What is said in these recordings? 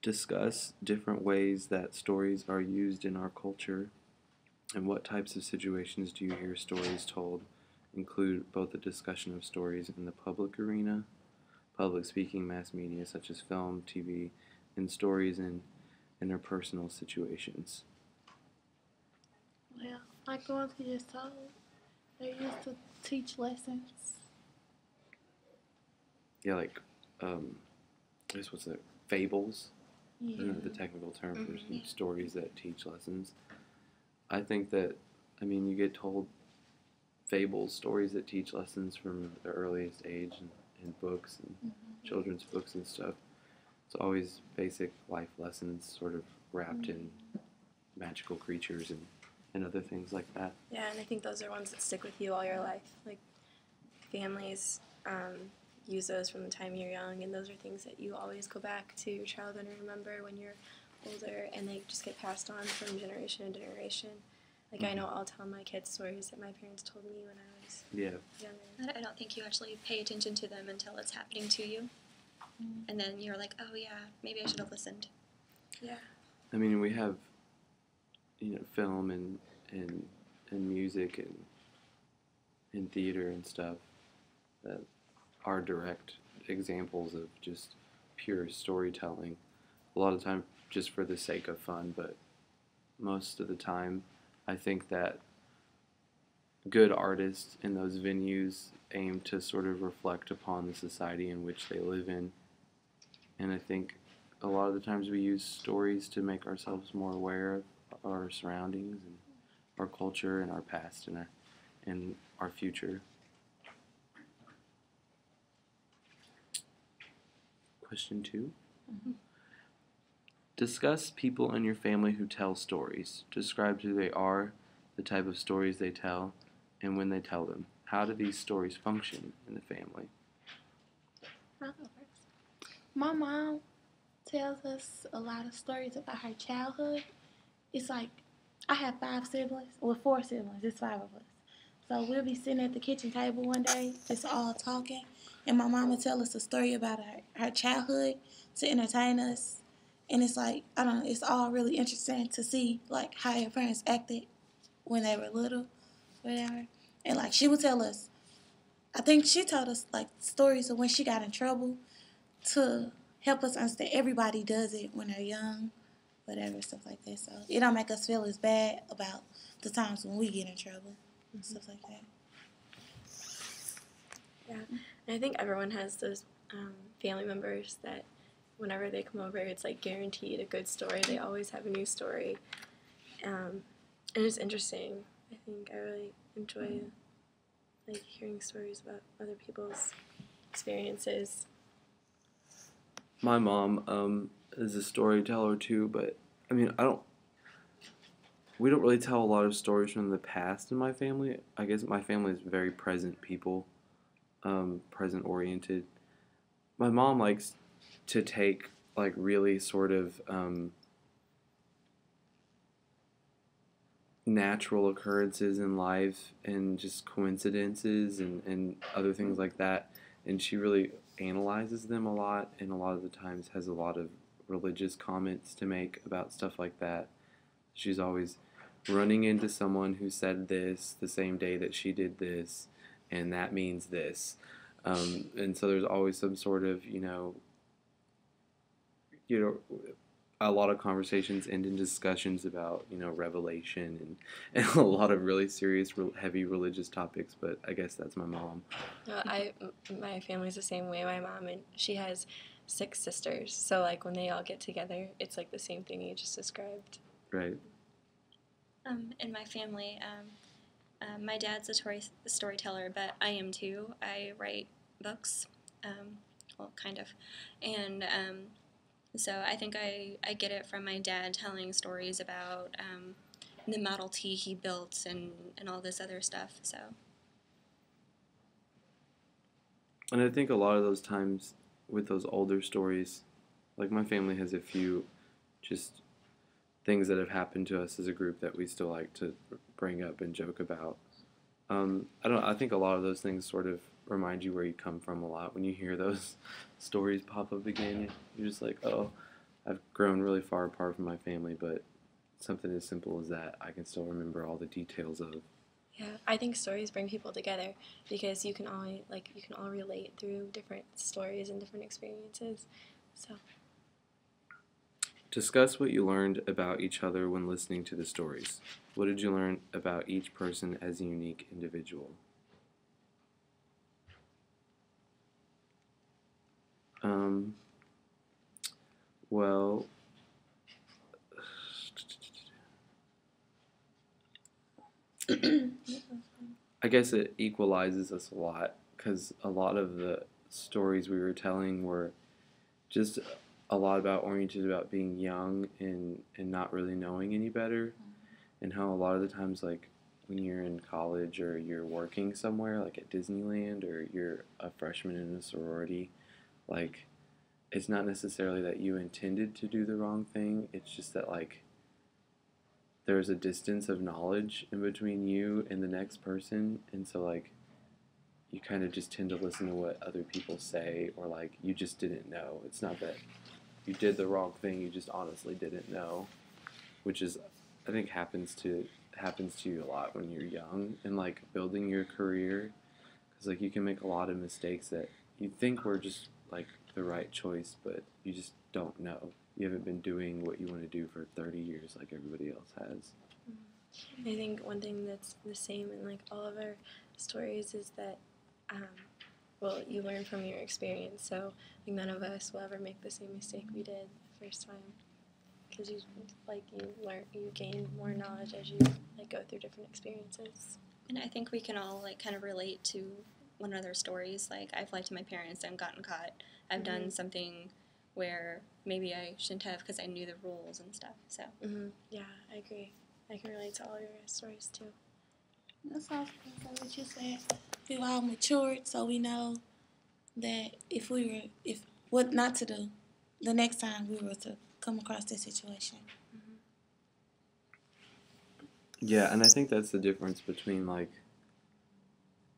Discuss different ways that stories are used in our culture, and what types of situations do you hear stories told. Include both the discussion of stories in the public arena, public speaking, mass media such as film, TV, and stories in interpersonal situations. Well, like the ones we just told, they used to teach lessons. Yeah, like, this was it, fables? I Yeah. don't know the technical term for Yeah. stories that teach lessons. I think that, you get told fables, stories that teach lessons from the earliest age in books and children's books and stuff. It's always basic life lessons sort of wrapped in magical creatures and other things like that. Yeah, and I think those are ones that stick with you all your life. Like, families use those from the time you're young, and those are things that you always go back to your childhood and remember when you're older, and they just get passed on from generation to generation. Like, I know I'll tell my kids stories that my parents told me when I was younger. I don't think you actually pay attention to them until it's happening to you. And then you're like, oh yeah, maybe I should have listened. Yeah. We have, film and music and theater and stuff that are direct examples of just pure storytelling. A lot of the time just for the sake of fun, but most of the time I think that good artists in those venues aim to sort of reflect upon the society in which they live in. And I think a lot of the times we use stories to make ourselves more aware of our surroundings and our culture and our past and our future. Question 2. Discuss people in your family who tell stories. Describe who they are, the type of stories they tell, and when they tell them. How do these stories function in the family? My mom tells us a lot of stories about her childhood. It's like, I have 5 siblings, well 4 siblings, it's 5 of us. So we'll be sitting at the kitchen table one day, just all talking, and my mom will tell us a story about her childhood to entertain us. And it's like, I don't know, it's all really interesting to see like how your parents acted when they were little, whatever. And like she would tell us, I think she told us like stories of when she got in trouble to help us understand everybody does it when they're young, whatever, stuff like that. So it don't make us feel as bad about the times when we get in trouble, stuff like that. Yeah, and I think everyone has those family members that whenever they come over, it's like guaranteed a good story. They always have a new story, and it's interesting. I think I really enjoy like hearing stories about other people's experiences. My mom is a storyteller too, but we don't really tell a lot of stories from the past in my family. I guess my family is very present people, present oriented. My mom likes to take like really sort of natural occurrences in life and just coincidences and other things like that, and she really analyzes them a lot, and a lot of the times has a lot of religious comments to make about stuff like that. She's always running into someone who said this the same day that she did this, and that means this. And so there's always some sort of, a lot of conversations end in discussions about, Revelation and a lot of really serious, heavy religious topics, but I guess that's my mom. My family's the same way. My mom, and she has 6 sisters, so like when they all get together, it's like the same thing you just described. Right. In my family, my dad's a storyteller, but I am too. I write books, well, kind of, and so I think I get it from my dad telling stories about the Model T he built and all this other stuff. So. And I think a lot of those times with those older stories, like my family has a few just things that have happened to us as a group that we still like to bring up and joke about. I think a lot of those things sort of remind you where you come from a lot. When you hear those stories pop up again, you're just like, oh, I've grown really far apart from my family, but something as simple as that, I can still remember all the details of. Yeah, I think stories bring people together because you can all relate through different stories and different experiences. So Discuss what you learned about each other when listening to the stories. What did you learn about each person as a unique individual? Well, I guess it equalizes us a lot because a lot of the stories we were telling were just a lot about oriented about being young and not really knowing any better, and how a lot of the times, like when you're in college or you're working somewhere like at Disneyland or you're a freshman in a sorority, like it's not necessarily that you intended to do the wrong thing, it's just that like there's a distance of knowledge in between you and the next person, and so like you kind of just tend to listen to what other people say, or like you just didn't know. It's not that you did the wrong thing, you just honestly didn't know, which is I think happens to you a lot when you're young and like building your career, because like you can make a lot of mistakes that you think were just like the right choice, but you just don't know. You haven't been doing what you want to do for 30 years like everybody else has. I think one thing that's the same in like all of our stories is that, well, you learn from your experience. So like none of us will ever make the same mistake we did the first time, because you gain more knowledge as you like go through different experiences. And I think we can all like kind of relate to one another's stories. Like I've lied to my parents and gotten caught. I've done something where maybe I shouldn't have because I knew the rules and stuff. So Yeah, I agree. I can relate to all your stories too. That's awesome. So what you said, we've all matured, so we know that if what not to do the next time we were to come across this situation. Yeah, and I think that's the difference between like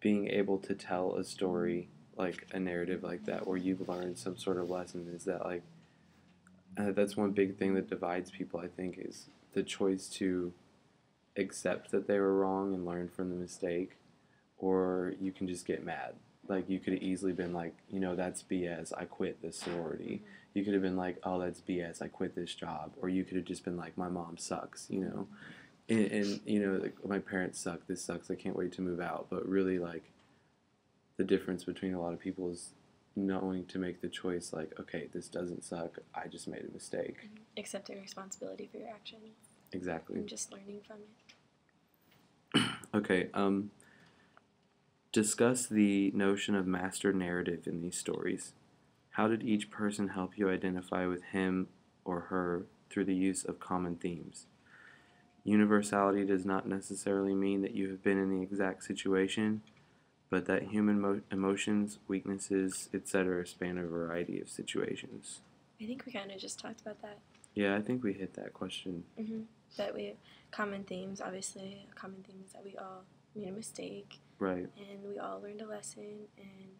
being able to tell a story, like a narrative like that, where you've learned some sort of lesson, is that like that's one big thing that divides people, I think, is the choice to accept that they were wrong and learn from the mistake, or you can just get mad. Like you could have easily been like, that's BS, I quit this sorority. You could have been like, oh, that's BS, I quit this job. Or you could have just been like, my mom sucks, and like, my parents suck, this sucks, I can't wait to move out. But really, like, the difference between a lot of people is knowing to make the choice, like, okay, this doesn't suck, I just made a mistake. Accepting responsibility for your actions. Exactly. And just learning from it. Okay, discuss the notion of master narrative in these stories. How did each person help you identify with him or her through the use of common themes? Universality does not necessarily mean that you have been in the exact situation, but that human emotions, weaknesses, etc. span a variety of situations. I think we kind of just talked about that. Yeah, I think we hit that question. That we have common themes, obviously. Common theme is that we all made a mistake. Right. And we all learned a lesson. And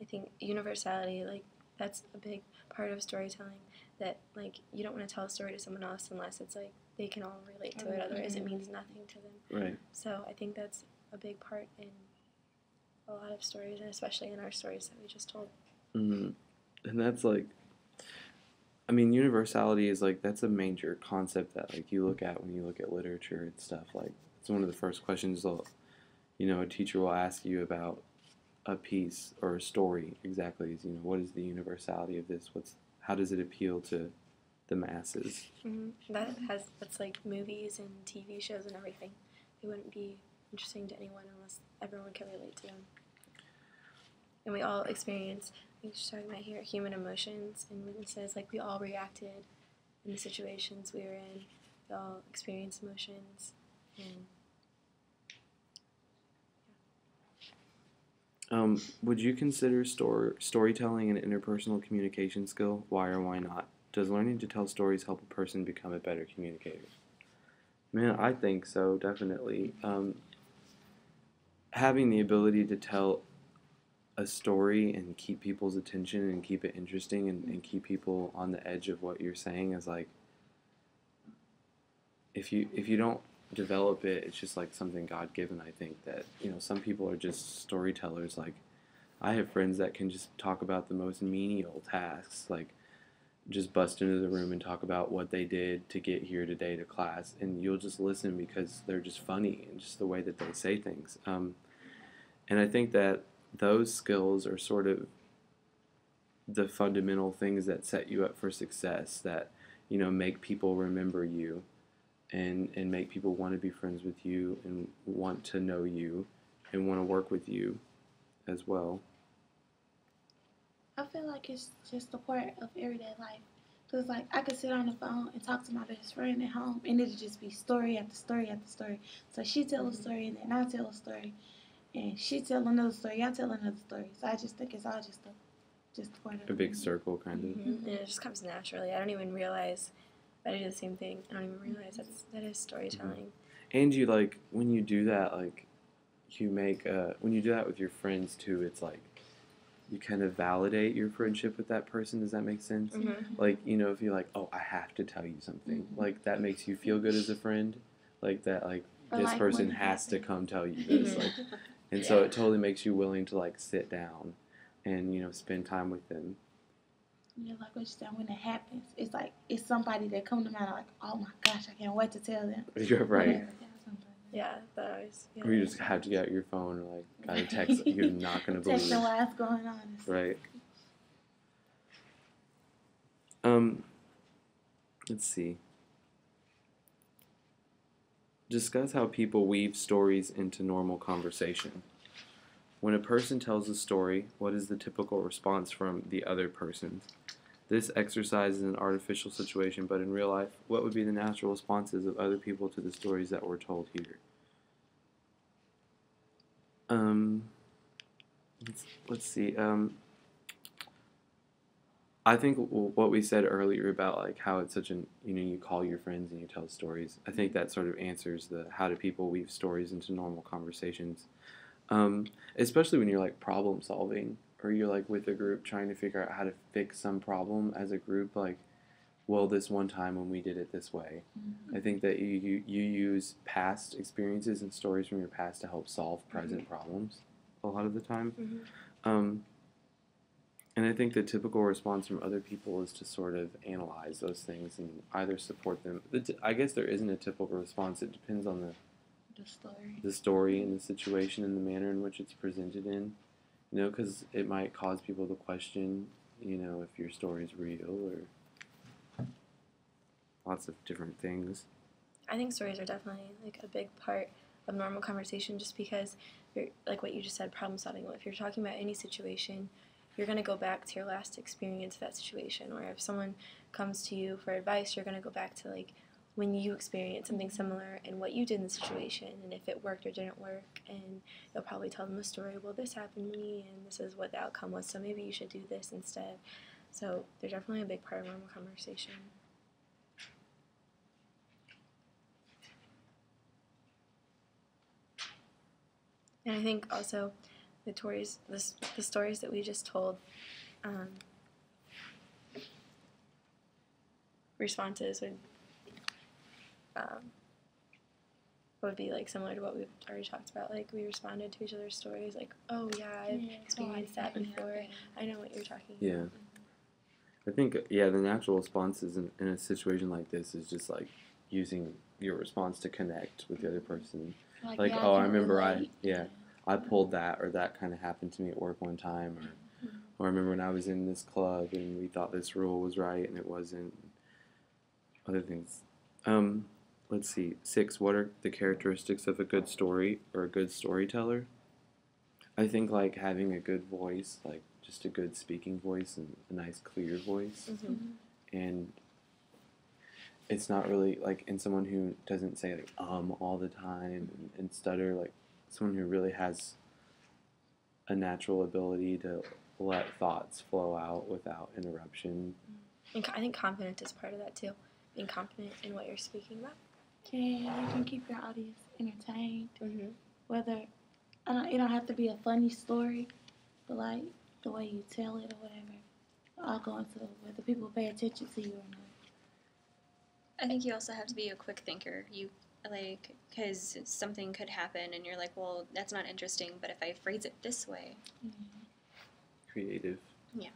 I think universality, like, that's a big part of storytelling. That, like, you don't want to tell a story to someone else unless it's, like, they can all relate to it. Otherwise, it means nothing to them. Right. So I think that's a big part in a lot of stories, and especially in our stories that we just told. And that's, like, I mean, universality is, like, that's a major concept that, like, you look at when you look at literature and stuff. Like, it's one of the first questions, a teacher will ask you about a piece or a story exactly is, what is the universality of this? How does it appeal to the masses? That's like movies and TV shows and everything. They wouldn't be interesting to anyone unless everyone can relate to them. And we all experience, like she's talking about here, human emotions and weaknesses. Like we all reacted in the situations we were in. We all experienced emotions. Would you consider storytelling an interpersonal communication skill? Why or why not? Does learning to tell stories help a person become a better communicator? Man, I think so, definitely. Having the ability to tell a story and keep people's attention and keep it interesting and keep people on the edge of what you're saying is like, if you don't develop it, it's just like something God given. I think that, you know, some people are just storytellers. Like, I have friends that can just talk about the most menial tasks, like just bust into the room and talk about what they did to get here today to class, and you'll just listen because they're just funny and just the way that they say things. And I think that those skills are sort of the fundamental things that set you up for success, that, you know, make people remember you and make people want to be friends with you and want to know you and want to work with you as well. I feel like it's just a part of everyday life. Because, like, I could sit on the phone and talk to my best friend at home, and it'd just be story after story after story. So she tell a story, and then I tell a story, and she tell another story, I tell another story. So I just think it's all just a part of A big circle, kind of. And it just comes naturally. I don't even realize, but I do the same thing. I don't even realize that is storytelling. And you, like, when you do that, like, you make, when you do that with your friends, too, it's like, you kind of validate your friendship with that person. Does that make sense? Like, you know, if you're like, oh, I have to tell you something, like, that makes you feel good as a friend. Like, that, like, Or this like person when it has to happens. come tell you this. Like, and so it totally makes you willing to, like, sit down and, you know, spend time with them. Yeah, like what you said, when it happens, it's like, it's somebody that come to mind, like, oh my gosh, I can't wait to tell them. You're right. Whatever. Yeah, something like that. Yeah, that always. Yeah. Or you just have to get out your phone or, like, got a text that you're not going to believe. Text them what's going on. Right. Let's see. Discuss how people weave stories into normal conversation. When a person tells a story, what is the typical response from the other person? This exercise is an artificial situation, but in real life, what would be the natural responses of other people to the stories that were told here? Let's see. I think what we said earlier about, like, how it's such an, you know, you call your friends and you tell stories. I think that sort of answers the how do people weave stories into normal conversations. Especially when you're, like, problem solving, or you're, like, with a group trying to figure out how to fix some problem as a group. Like, well, this one time when we did it this way. I think that you use past experiences and stories from your past to help solve present problems a lot of the time. And I think the typical response from other people is to sort of analyze those things and either support them. I guess there isn't a typical response. It depends on the story and the situation and the manner in which it's presented in. You know, because it might cause people to question, you know, if your story is real, or lots of different things. I think stories are definitely, like, a big part of normal conversation, just because you're, like what you just said, problem solving. If you're talking about any situation, you're going to go back to your last experience of that situation. Or if someone comes to you for advice, you're going to go back to, like, when you experienced something similar and what you did in the situation, and if it worked or didn't work. And you'll probably tell them the story, well, this happened to me and this is what the outcome was, so maybe you should do this instead. So they're definitely a big part of normal conversation. And I think also the stories that we just told, responses would be, like, similar to what we've already talked about. Like, we responded to each other's stories, like, oh yeah, I've experienced that before. I know what you're talking about. I think, the natural responses in a situation like this is just, like, using your response to connect with the other person. Like, yeah, oh, I can remember relate. I pulled that, or that kind of happened to me at work one time, or I remember when I was in this club and we thought this rule was right and it wasn't. Other things. Let's see. 6. What are the characteristics of a good story or a good storyteller? I think, like, having a good voice, like just a good speaking voice and a nice clear voice. And it's not really, like, in someone who doesn't say, like, all the time and stutter, like, someone who really has a natural ability to let thoughts flow out without interruption. And I think confidence is part of that too. Being confident in what you're speaking about. Yeah, you can keep your audience entertained. Whether it don't have to be a funny story, but like the way you tell it or whatever. I'll go into whether people pay attention to you or not. I think you also have to be a quick thinker. You like, because something could happen and you're like, well, that's not interesting, but if I phrase it this way. Creative. Yeah.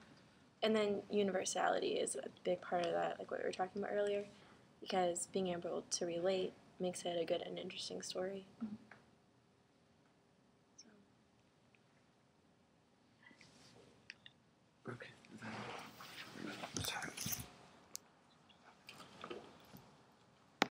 And then universality is a big part of that, like what we were talking about earlier, because being able to relate makes it a good and interesting story. Okay.